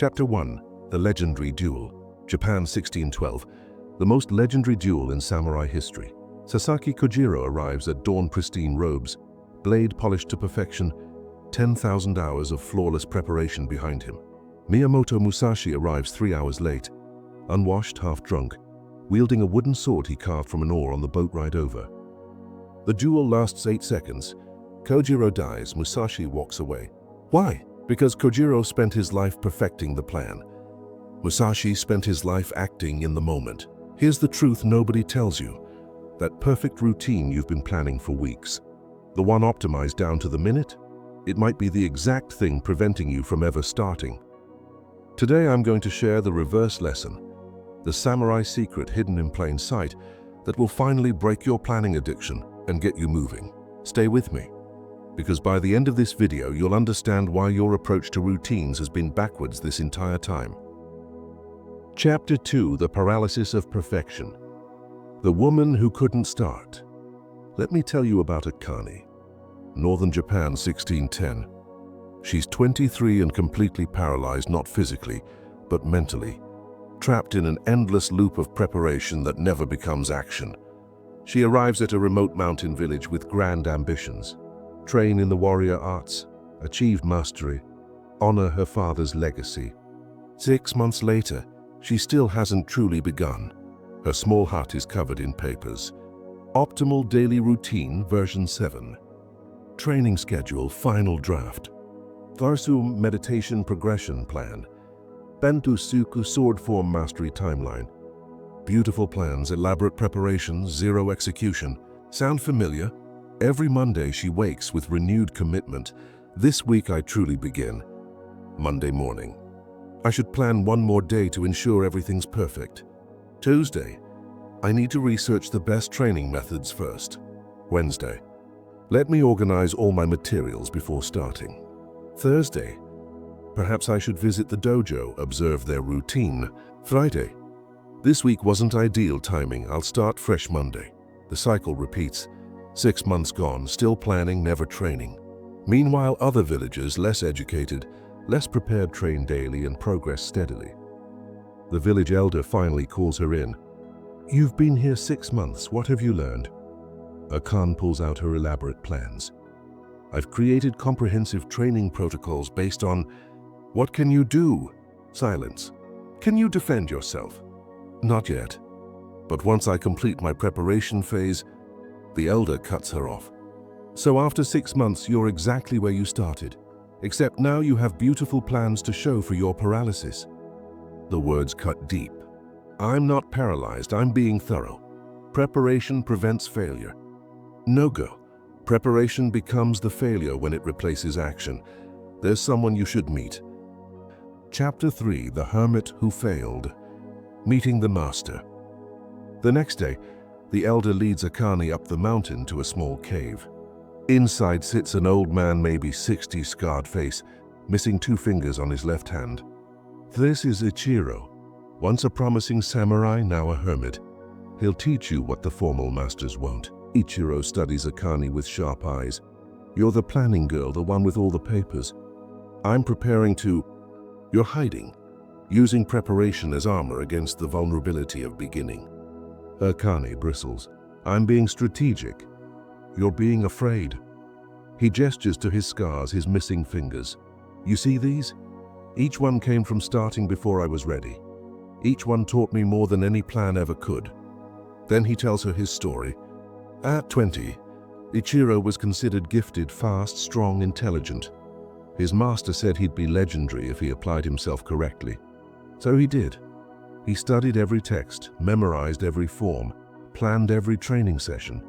Chapter 1. The Legendary Duel. Japan 1612. The most legendary duel in samurai history. Sasaki Kojiro arrives at dawn, pristine robes, blade polished to perfection, 10,000 hours of flawless preparation behind him. Miyamoto Musashi arrives 3 hours late, unwashed, half drunk, wielding a wooden sword he carved from an oar on the boat ride over. The duel lasts 8 seconds. Kojiro dies, Musashi walks away. Why? Because Kojiro spent his life perfecting the plan. Musashi spent his life acting in the moment. Here's the truth nobody tells you. That perfect routine you've been planning for weeks. The one optimized down to the minute? It might be the exact thing preventing you from ever starting. Today I'm going to share the reverse lesson, the samurai secret hidden in plain sight that will finally break your planning addiction and get you moving. Stay with me, because by the end of this video you'll understand why your approach to routines has been backwards this entire time. Chapter 2. The Paralysis of Perfection. The Woman Who Couldn't Start. Let me tell you about Akane. Northern Japan, 1610. She's 23 and completely paralyzed, not physically, but mentally, trapped in an endless loop of preparation that never becomes action. She arrives at a remote mountain village with grand ambitions. Train in the warrior arts, achieve mastery, honor her father's legacy. 6 months later, she still hasn't truly begun. Her small hut is covered in papers. Optimal daily routine, version 7. Training schedule, final draft. Varsum meditation progression plan. Bentu Suku sword form mastery timeline. Beautiful plans, elaborate preparations, zero execution. Sound familiar? Every Monday she wakes with renewed commitment. This week I truly begin. Monday morning. I should plan one more day to ensure everything's perfect. Tuesday. I need to research the best training methods first. Wednesday. Let me organize all my materials before starting. Thursday. Perhaps I should visit the dojo, observe their routine. Friday. This week wasn't ideal timing. I'll start fresh Monday. The cycle repeats. 6 months gone, still planning, never training. Meanwhile, other villagers, less educated, less prepared, train daily and progress steadily. The village elder finally calls her in. You've been here 6 months. What have you learned? Akane pulls out her elaborate plans. I've created comprehensive training protocols based on... What can you do? Silence. Can you defend yourself? Not yet. But once I complete my preparation phase, the elder cuts her off. So after 6 months, you're exactly where you started. Except now you have beautiful plans to show for your paralysis. The words cut deep. I'm not paralyzed, I'm being thorough. Preparation prevents failure. No-go. Preparation becomes the failure when it replaces action. There's someone you should meet. Chapter 3. The Hermit Who Failed. Meeting the Master. The next day, the elder leads Akane up the mountain to a small cave. Inside sits an old man, maybe 60, scarred face, missing 2 fingers on his left hand. This is Ichiro, once a promising samurai, now a hermit. He'll teach you what the formal masters won't. Ichiro studies Akane with sharp eyes. You're the planning girl, the one with all the papers. I'm preparing to... You're hiding, using preparation as armor against the vulnerability of beginning. Akane bristles. I'm being strategic. You're being afraid. He gestures to his scars, his missing fingers. You see these? Each one came from starting before I was ready. Each one taught me more than any plan ever could. Then he tells her his story. At 20, Ichiro was considered gifted, fast, strong, intelligent. His master said he'd be legendary if he applied himself correctly. So he did. He studied every text, memorized every form, planned every training session.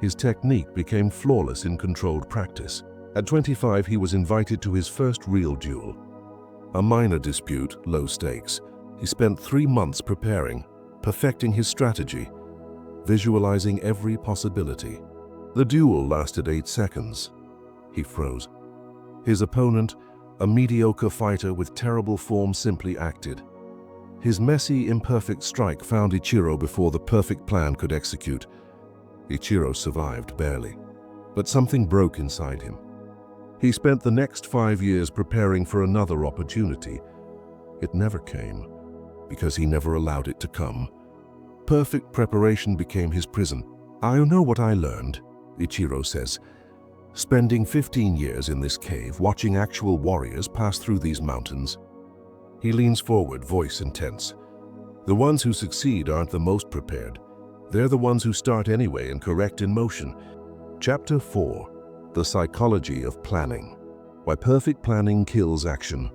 His technique became flawless in controlled practice. At 25, he was invited to his first real duel. A minor dispute, low stakes. He spent 3 months preparing, perfecting his strategy, visualizing every possibility. The duel lasted 8 seconds. He froze. His opponent, a mediocre fighter with terrible form, simply acted. His messy, imperfect strike found Ichiro before the perfect plan could execute. Ichiro survived, barely. But something broke inside him. He spent the next 5 years preparing for another opportunity. It never came, because he never allowed it to come. Perfect preparation became his prison. "I know what I learned," Ichiro says. "Spending 15 years in this cave, watching actual warriors pass through these mountains." He leans forward, voice intense. "The ones who succeed aren't the most prepared. They're the ones who start anyway and correct in motion." Chapter 4. The Psychology of Planning. Why perfect planning kills action.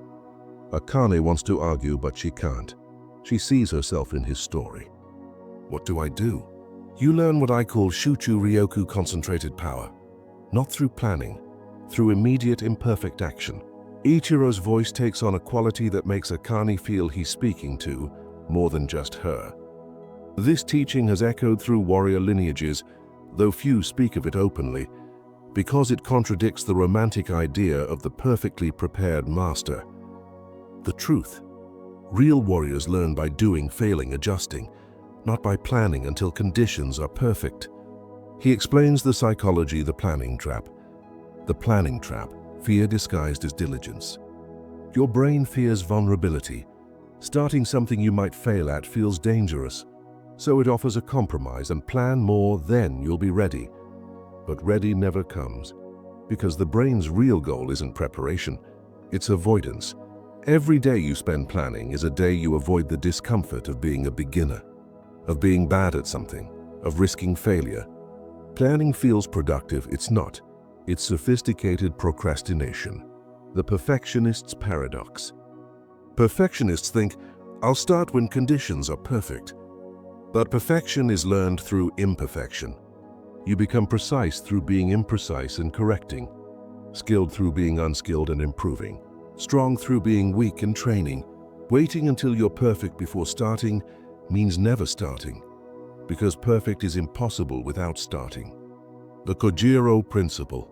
Akane wants to argue, but she can't. She sees herself in his story. "What do I do?" "You learn what I call Shuchu Ryoku concentrated power. Not through planning, through immediate imperfect action." Ichiro's voice takes on a quality that makes Akane feel he's speaking to more than just her. This teaching has echoed through warrior lineages, though few speak of it openly, because it contradicts the romantic idea of the perfectly prepared master. The truth: real warriors learn by doing, failing, adjusting, not by planning until conditions are perfect. He explains the psychology, the planning trap. The planning trap, fear disguised as diligence. Your brain fears vulnerability. Starting something you might fail at feels dangerous, so it offers a compromise and plan more, then you'll be ready. But ready never comes, because the brain's real goal isn't preparation, it's avoidance. Every day you spend planning is a day you avoid the discomfort of being a beginner, of being bad at something, of risking failure. Planning feels productive, it's not. It's sophisticated procrastination. The perfectionist's paradox. Perfectionists think, "I'll start when conditions are perfect." But perfection is learned through imperfection. You become precise through being imprecise and correcting, skilled through being unskilled and improving, strong through being weak and training. Waiting until you're perfect before starting means never starting, because perfect is impossible without starting. The Kojiro Principle.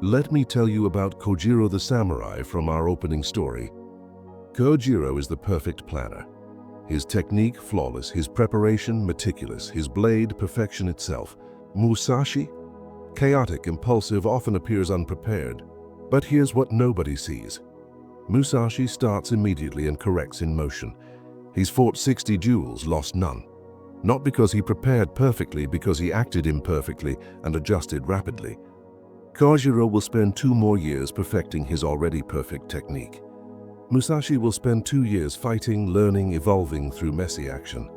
Let me tell you about Kojiro the samurai from our opening story. Kojiro is the perfect planner. His technique flawless, his preparation meticulous, his blade perfection itself. Musashi, chaotic, impulsive, often appears unprepared. But here's what nobody sees. Musashi starts immediately and corrects in motion. He's fought 60 duels, lost none. Not because he prepared perfectly, because he acted imperfectly and adjusted rapidly. Kojiro will spend 2 more years perfecting his already perfect technique. Musashi will spend 2 years fighting, learning, evolving through messy action.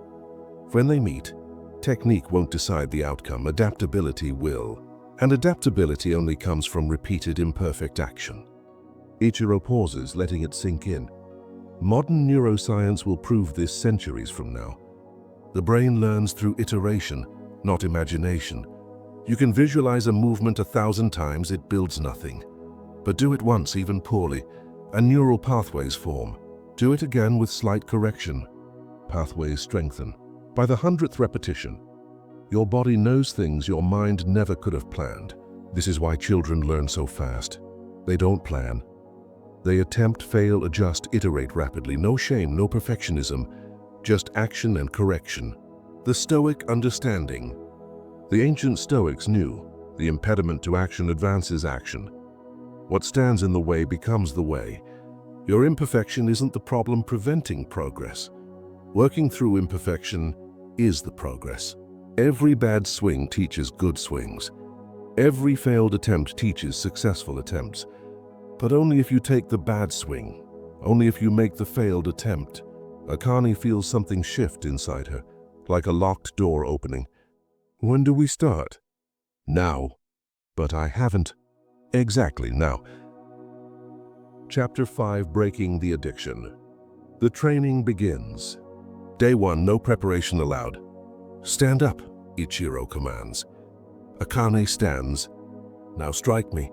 When they meet, technique won't decide the outcome, adaptability will. And adaptability only comes from repeated imperfect action. Ichiro pauses, letting it sink in. Modern neuroscience will prove this centuries from now. The brain learns through iteration, not imagination. You can visualize a movement 1,000 times, it builds nothing. But do it once, even poorly, and neural pathways form. Do it again with slight correction. Pathways strengthen. By the 100th repetition, your body knows things your mind never could have planned. This is why children learn so fast. They don't plan. They attempt, fail, adjust, iterate rapidly. No shame, no perfectionism, just action and correction. The Stoic understanding. The ancient Stoics knew the impediment to action advances action. What stands in the way becomes the way. Your imperfection isn't the problem preventing progress. Working through imperfection is the progress. Every bad swing teaches good swings. Every failed attempt teaches successful attempts. But only if you take the bad swing, only if you make the failed attempt. Akane feels something shift inside her, like a locked door opening. When do we start? Now. But I haven't. Exactly now. Chapter 5, Breaking the Addiction. The training begins. Day 1, no preparation allowed. Stand up, Ichiro commands. Akane stands. Now strike me.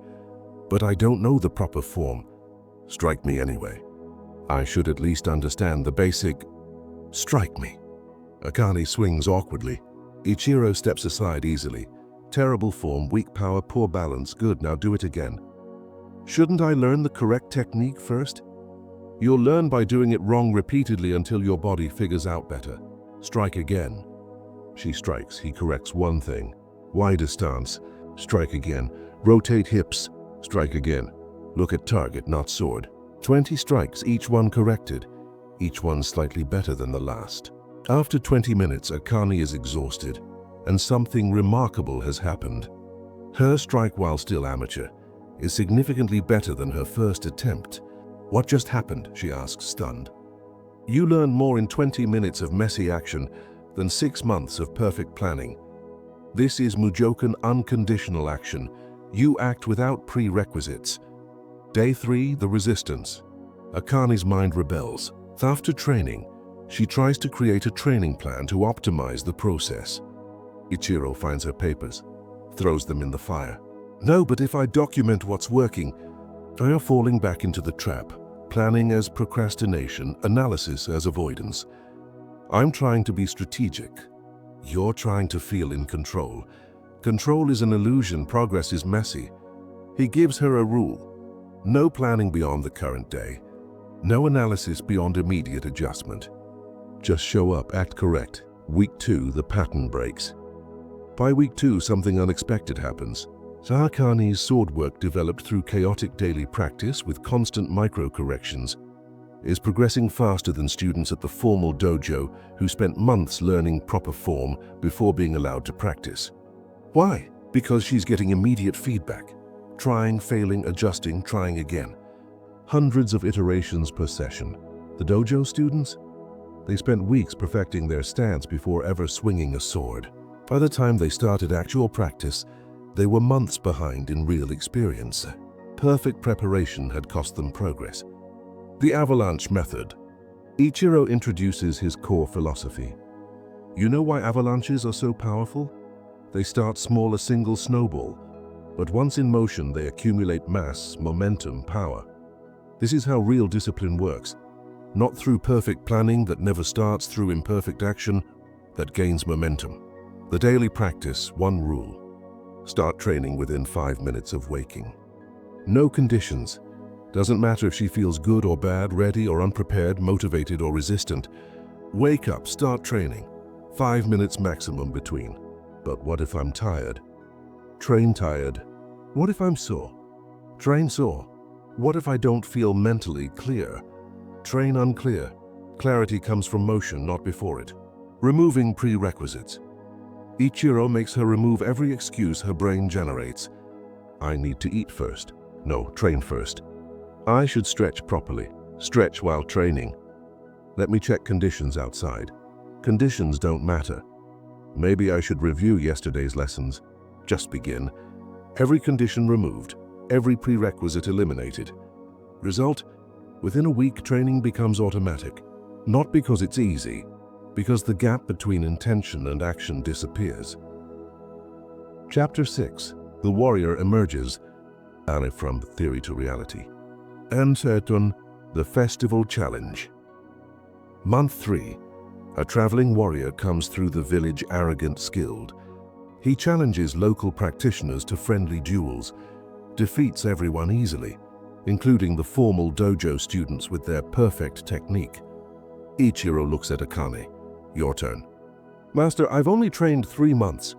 But I don't know the proper form. Strike me anyway. I should at least understand the basic. Strike me. Akane swings awkwardly. Ichiro steps aside easily. Terrible form, weak power, poor balance. Good, now do it again. Shouldn't I learn the correct technique first? You'll learn by doing it wrong repeatedly until your body figures out better. Strike again. She strikes. He corrects one thing. Wider stance. Strike again. Rotate hips. Strike again. Look at target, not sword. 20 strikes, each one corrected. each one slightly better than the last. After 20 minutes, Akane is exhausted, and something remarkable has happened. Her strike, while still amateur, is significantly better than her first attempt. "What just happened?" she asks, stunned. "You learn more in 20 minutes of messy action than 6 months of perfect planning. This is Mujokan unconditional action. You act without prerequisites." Day 3, the resistance. Akane's mind rebels. After training, she tries to create a training plan to optimize the process. Ichiro finds her papers, throws them in the fire. "No, but if I document what's working..." They are falling back into the trap. Planning as procrastination, analysis as avoidance. I'm trying to be strategic. You're trying to feel in control. Control is an illusion, progress is messy. He gives her a rule. No planning beyond the current day. No analysis beyond immediate adjustment. Just show up, act correct. Week 2, the pattern breaks. By week 2, something unexpected happens. Akane's sword work, developed through chaotic daily practice with constant micro-corrections, is progressing faster than students at the formal dojo who spent months learning proper form before being allowed to practice. Why? Because she's getting immediate feedback. Trying, failing, adjusting, trying again. Hundreds of iterations per session. The dojo students? They spent weeks perfecting their stance before ever swinging a sword. By the time they started actual practice, they were months behind in real experience. Perfect preparation had cost them progress. The avalanche method. Ichiro introduces his core philosophy. You know why avalanches are so powerful? They start small, a single snowball, but once in motion they accumulate mass, momentum, power. This is how real discipline works. Not through perfect planning that never starts, through imperfect action that gains momentum. The daily practice, one rule. Start training within 5 minutes of waking. No conditions. Doesn't matter if she feels good or bad, ready or unprepared, motivated or resistant. Wake up, start training. 5 minutes maximum between. But what if I'm tired? Train tired. What if I'm sore? Train sore. What if I don't feel mentally clear? Train unclear. Clarity comes from motion, not before it. Removing prerequisites. Ichiro makes her remove every excuse her brain generates. I need to eat first. No, train first. I should stretch properly. Stretch while training. Let me check conditions outside. Conditions don't matter. Maybe I should review yesterday's lessons. Just begin. Every condition removed. Every prerequisite eliminated. Result? Within a week, training becomes automatic. Not because it's easy, because the gap between intention and action disappears. Chapter 6. The warrior emerges. Akane from theory to reality. Ansetun, the festival challenge. Month 3. A traveling warrior comes through the village arrogant, skilled. He challenges local practitioners to friendly duels, defeats everyone easily, including the formal dojo students with their perfect technique. Ichiro looks at Akane. Your turn. Master, I've only trained 3 months.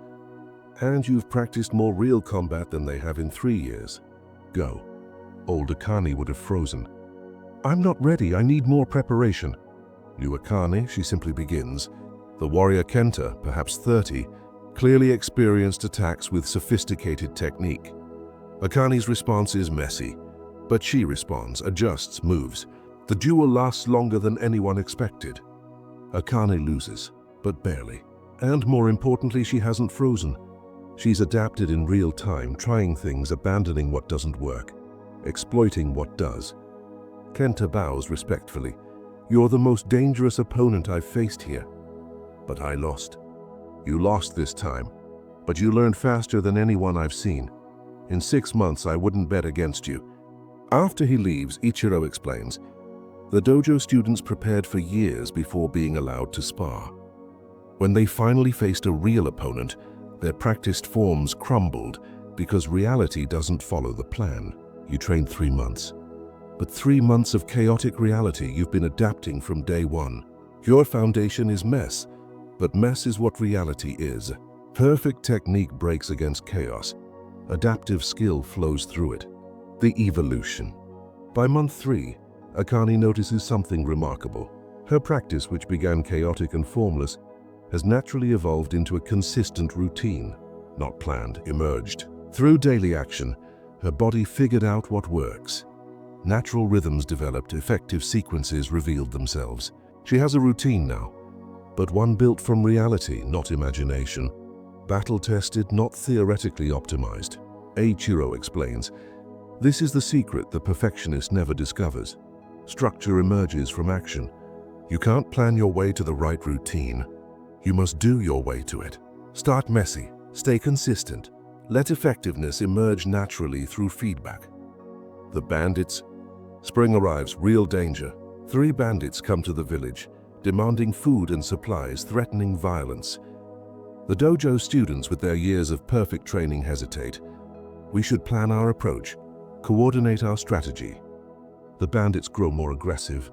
And you've practiced more real combat than they have in 3 years. Go. Old Akane would have frozen. I'm not ready, I need more preparation. New Akane, she simply begins. The warrior Kenta, perhaps 30, clearly experienced attacks with sophisticated technique. Akane's response is messy, but she responds, adjusts, moves. The duel lasts longer than anyone expected. Akane loses, but barely. And more importantly, she hasn't frozen. She's adapted in real time, trying things, abandoning what doesn't work, exploiting what does. Kenta bows respectfully. You're the most dangerous opponent I've faced here. But I lost. You lost this time, but you learned faster than anyone I've seen. In 6 months, I wouldn't bet against you. After he leaves, Ichiro explains, the dojo students prepared for years before being allowed to spar. When they finally faced a real opponent, their practiced forms crumbled because reality doesn't follow the plan. You trained 3 months. But 3 months of chaotic reality you've been adapting from day one. Your foundation is mess, but mess is what reality is. Perfect technique breaks against chaos. Adaptive skill flows through it. The evolution. By month 3, Akane notices something remarkable. Her practice, which began chaotic and formless, has naturally evolved into a consistent routine, not planned, emerged. Through daily action, her body figured out what works. Natural rhythms developed, effective sequences revealed themselves. She has a routine now, but one built from reality, not imagination. Battle-tested, not theoretically optimized. Ichiro explains, "This is the secret the perfectionist never discovers. Structure emerges from action. You can't plan your way to the right routine. You must do your way to it. Start messy, stay consistent. Let effectiveness emerge naturally through feedback." The bandits. Spring arrives, real danger. 3 bandits come to the village, demanding food and supplies, threatening violence. The dojo students with their years of perfect training hesitate. We should plan our approach, coordinate our strategy. The bandits grow more aggressive.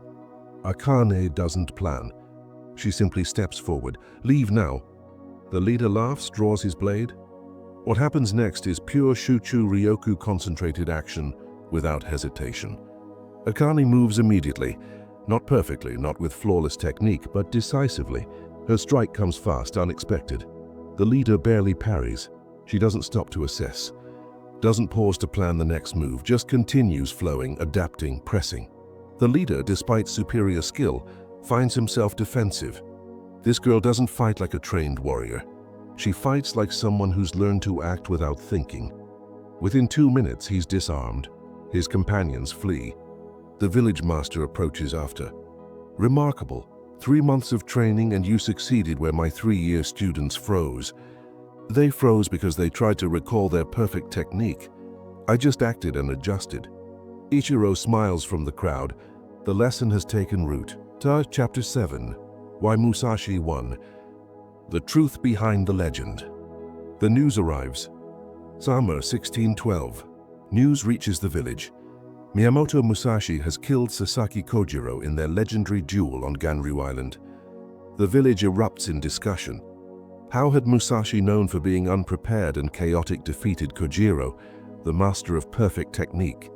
Akane doesn't plan. She simply steps forward. "Leave now." The leader laughs, draws his blade. What happens next is pure Shuchu Ryoku concentrated action without hesitation. Akane moves immediately, not perfectly, not with flawless technique, but decisively. Her strike comes fast, unexpected. The leader barely parries. She doesn't stop to assess, doesn't pause to plan the next move, just continues flowing, adapting, pressing. The leader, despite superior skill, finds himself defensive. This girl doesn't fight like a trained warrior. She fights like someone who's learned to act without thinking. Within 2 minutes, he's disarmed. His companions flee. The village master approaches after. "Remarkable. 3 months of training and you succeeded where my 3-year students froze." They froze because they tried to recall their perfect technique. I just acted and adjusted. Ichiro smiles from the crowd. The lesson has taken root. Chapter 7. Why Musashi won. The truth behind the legend. The news arrives. Summer 1612. News reaches the village. Miyamoto Musashi has killed Sasaki Kojiro in their legendary duel on Ganryu Island. The village erupts in discussion. How had Musashi, known for being unprepared and chaotic, defeated Kojiro, the master of perfect technique?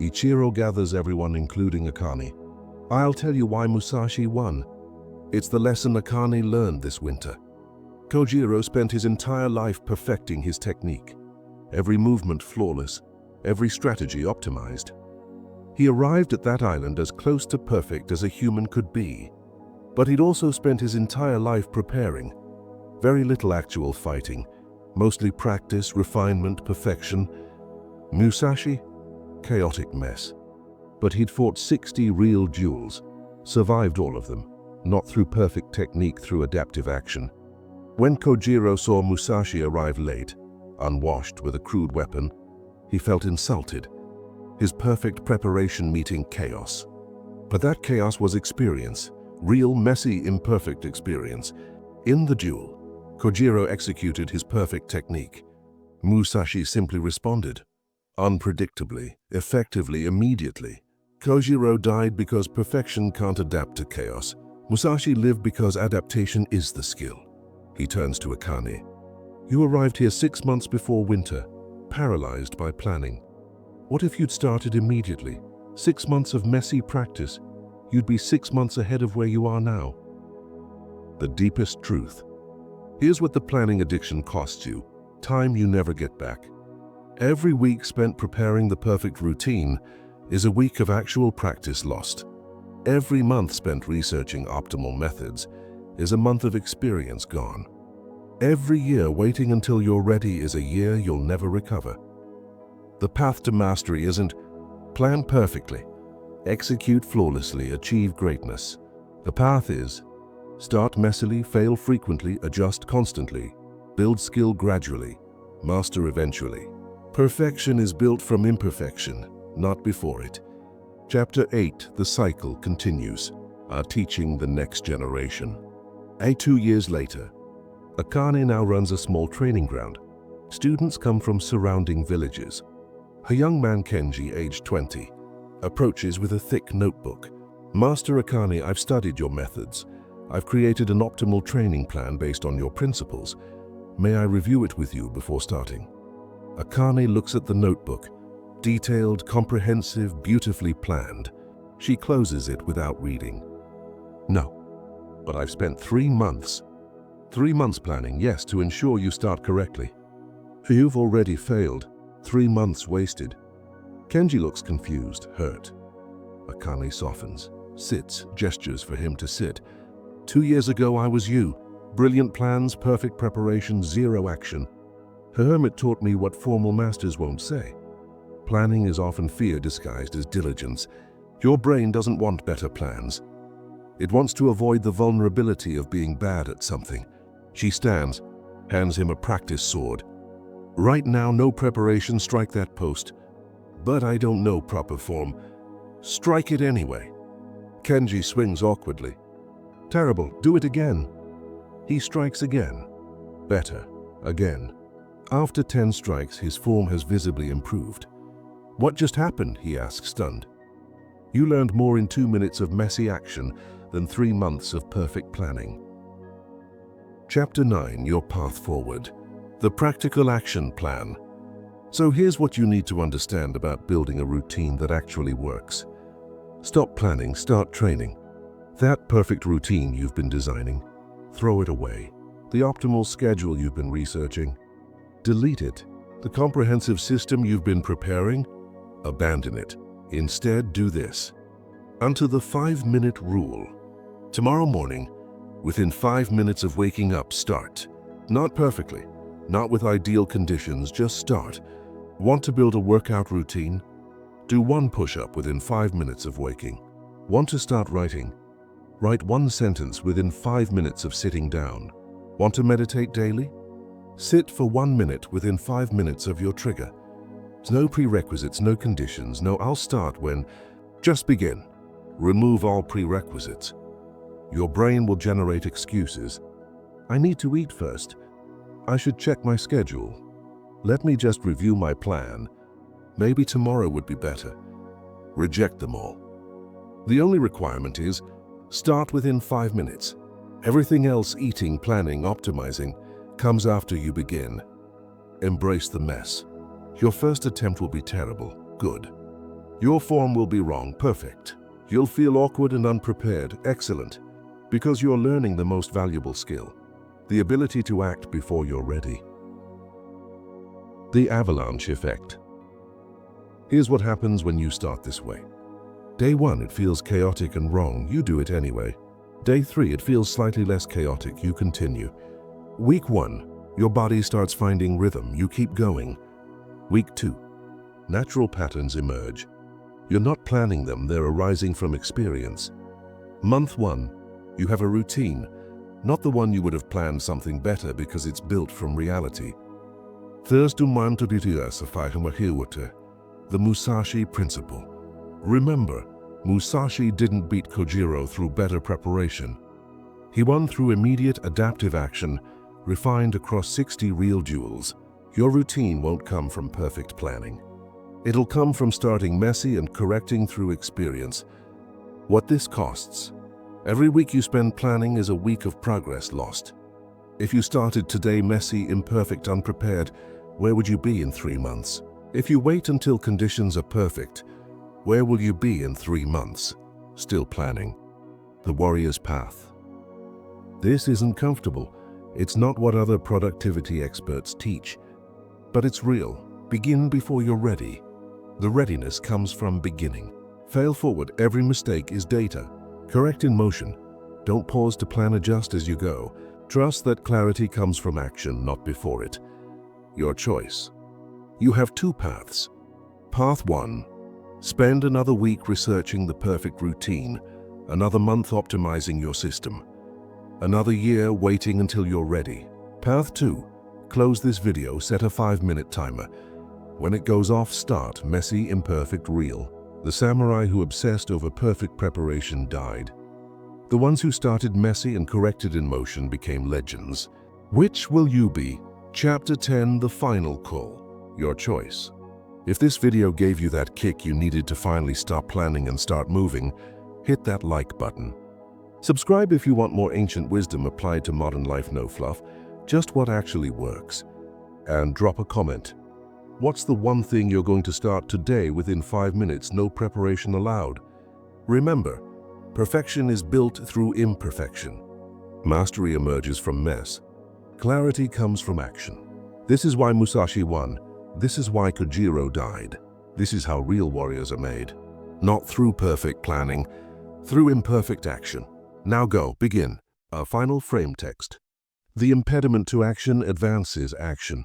Ichiro gathers everyone, including Akane. "I'll tell you why Musashi won. It's the lesson Akane learned this winter. Kojiro spent his entire life perfecting his technique. Every movement flawless, every strategy optimized. He arrived at that island as close to perfect as a human could be. But he'd also spent his entire life preparing. Very little actual fighting, mostly practice, refinement, perfection. Musashi? Chaotic mess. But he'd fought 60 real duels, survived all of them, not through perfect technique, through adaptive action. When Kojiro saw Musashi arrive late, unwashed with a crude weapon, he felt insulted. His perfect preparation meeting chaos. But that chaos was experience, real, messy, imperfect experience. In the duel, Kojiro executed his perfect technique. Musashi simply responded. Unpredictably, effectively, immediately. Kojiro died because perfection can't adapt to chaos. Musashi lived because adaptation is the skill. He turns to Akane. "You arrived here 6 months before winter, paralyzed by planning. What if you'd started immediately? 6 months of messy practice. You'd be 6 months ahead of where you are now." The deepest truth. Here's what the planning addiction costs you. Time you never get back. Every week spent preparing the perfect routine is a week of actual practice lost. Every month spent researching optimal methods is a month of experience gone. Every year waiting until you're ready is a year you'll never recover. The path to mastery isn't plan perfectly, execute flawlessly, achieve greatness. The path is start messily, fail frequently, adjust constantly, build skill gradually, master eventually. Perfection is built from imperfection, not before it. Chapter 8, the cycle continues, teaching the next generation. 2 years later, Akane now runs a small training ground. Students come from surrounding villages. A young man, Kenji, aged 20, approaches with a thick notebook. "Master Akane, I've studied your methods. I've created an optimal training plan based on your principles. May I review it with you before starting?" Akane looks at the notebook. Detailed, comprehensive, beautifully planned. She closes it without reading. No, but I've spent 3 months. 3 months planning, yes, to ensure you start correctly. You've already failed. 3 months wasted. Kenji looks confused, hurt. Akane softens, sits, gestures for him to sit. 2 years ago I was you. Brilliant plans, perfect preparation, zero action. Her hermit taught me what formal masters won't say. Planning is often fear disguised as diligence. Your brain doesn't want better plans. It wants to avoid the vulnerability of being bad at something. She stands, hands him a practice sword. Right now, no preparation, strike that post. But I don't know proper form. Strike it anyway. Kenji swings awkwardly. Terrible, do it again. He strikes again. Better, again. After 10 strikes, his form has visibly improved. What just happened? He asks, stunned. You learned more in 2 minutes of messy action than 3 months of perfect planning. Chapter 9, Your Path Forward. The Practical Action Plan. So here's what you need to understand about building a routine that actually works. Stop planning, start training. That perfect routine you've been designing, throw it away. The optimal schedule you've been researching, delete it. The comprehensive system you've been preparing, abandon it. Instead, do this. Unto the 5-minute rule. Tomorrow morning, within 5 minutes of waking up, start. Not perfectly, not with ideal conditions, just start. Want to build a workout routine? Do 1 push-up within 5 minutes of waking. Want to start writing? Write 1 sentence within 5 minutes of sitting down. Want to meditate daily? Sit for 1 minute within 5 minutes of your trigger. No prerequisites, no conditions, no I'll start when. Just begin. Remove all prerequisites. Your brain will generate excuses. I need to eat first. I should check my schedule. Let me just review my plan. Maybe tomorrow would be better. Reject them all. The only requirement is start within 5 minutes. Everything else, eating, planning, optimizing, comes after you begin. Embrace the mess. Your first attempt will be terrible, good. Your form will be wrong, perfect. You'll feel awkward and unprepared, excellent, because you're learning the most valuable skill, the ability to act before you're ready. The avalanche effect. Here's what happens when you start this way. Day 1, it feels chaotic and wrong, you do it anyway. Day 3, it feels slightly less chaotic, you continue. Week 1, your body starts finding rhythm, you keep going. Week 2, natural patterns emerge. You're not planning them, they're arising from experience. Month 1, you have a routine, not the one you would have planned, something better because it's built from reality. The Musashi Principle. Remember, Musashi didn't beat Kojiro through better preparation. He won through immediate adaptive action, refined across 60 real duels. Your routine won't come from perfect planning. It'll come from starting messy and correcting through experience. What this costs? Every week you spend planning is a week of progress lost. If you started today messy, imperfect, unprepared, where would you be in 3 months? If you wait until conditions are perfect, where will you be in 3 months? Still planning. The warrior's path. This isn't comfortable. It's not what other productivity experts teach. But it's real. Begin before you're ready. The readiness comes from beginning. Fail forward. Every mistake is data. Correct in motion. Don't pause to plan, adjust as you go. Trust that clarity comes from action, not before it. Your choice. You have 2 paths. Path 1. Spend another week researching the perfect routine, another month optimizing your system, another year waiting until you're ready. Path 2. Close this video, set a 5-minute timer. When it goes off, start. Messy, imperfect, real. The samurai who obsessed over perfect preparation died. The ones who started messy and corrected in motion became legends. Which will you be? Chapter 10, The Final Call. Your choice. If this video gave you that kick you needed to finally stop planning and start moving, hit that like button. Subscribe if you want more ancient wisdom applied to modern life, no fluff, just what actually works. And drop a comment. What's the one thing you're going to start today within 5 minutes, no preparation allowed? Remember, Perfection is built through imperfection. Mastery emerges from mess. Clarity comes from action. This is why Musashi won. This is why Kojiro died. This is how real warriors are made. Not through perfect planning, through imperfect action. Now go, begin. Our final frame text. The impediment to action advances action.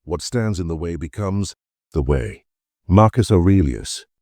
What stands in the way becomes the way. Marcus Aurelius.